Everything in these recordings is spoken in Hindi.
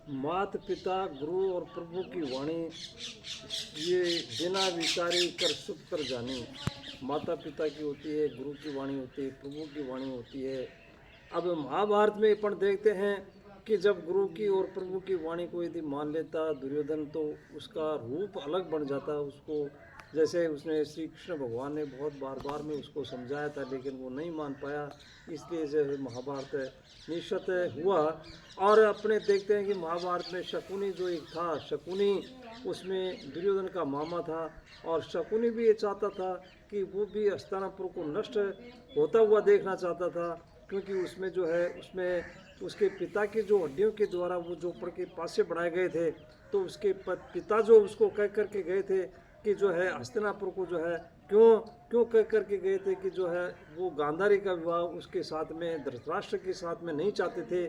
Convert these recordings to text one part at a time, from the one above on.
माता पिता गुरु और प्रभु की वाणी, ये बिना विचारे कर सुख कर जानी। माता पिता की होती है, गुरु की वाणी होती है, प्रभु की वाणी होती है। अब महाभारत में अपन देखते हैं कि जब गुरु की और प्रभु की वाणी को यदि मान लेता दुर्योधन, तो उसका रूप अलग बन जाता। उसको जैसे उसने श्री कृष्ण भगवान ने बहुत बार बार में उसको समझाया था, लेकिन वो नहीं मान पाया, इसलिए जो महाभारत निश्चित हुआ। और अपने देखते हैं कि महाभारत में शकुनी जो एक था, शकुनी उसमें दुर्योधन का मामा था, और शकुनी भी ये चाहता था कि वो भी हस्तिनापुर को नष्ट होता हुआ देखना चाहता था, क्योंकि उसमें जो है उसमें उसके पिता की जो हड्डियों के द्वारा वो जो ऊपर के पासे बनाए गए थे, तो उसके पिता जो उसको कह करके गए थे कि जो है हस्तिनापुर को जो है क्यों क्यों कह करके गए थे कि जो है वो गांधारी का विवाह उसके साथ में धृतराष्ट्र के साथ में नहीं चाहते थे,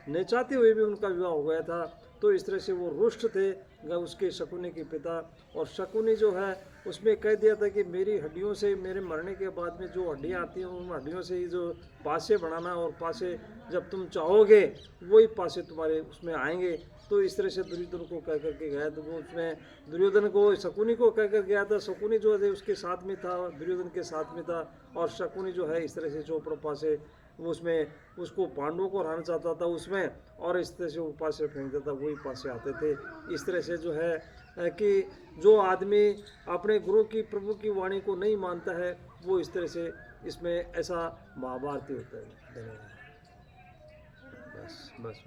नहीं चाहते हुए भी उनका विवाह हो गया था। तो इस तरह से वो रुष्ट थे उसके शकुनी के पिता। और शकुनी जो है उसमें कह दिया था कि मेरी हड्डियों से, मेरे मरने के बाद में जो हड्डियाँ आती हैं उन हड्डियों से ही जो पासे बनाना, और पासे जब तुम चाहोगे वही पासे तुम्हारे उसमें आएंगे। तो इस तरह से दुर्योधन को कह करके गया, तो वो उसमें दुर्योधन को शकुनी को कह कर गया था। शकुनी जो है उसके साथ में था, दुर्योधन के साथ में था, और शकुनी जो है इस तरह से चौपड़ पासे उसमें उसको पांडवों को हराना चाहता था उसमें, और इस तरह से वो पासे फेंकता था, वही पासे आते थे। इस तरह से जो है कि जो आदमी अपने गुरु की प्रभु की वाणी को नहीं मानता है, वो इस तरह से इसमें ऐसा महाभारती होता है। धन्यवाद। बस बस।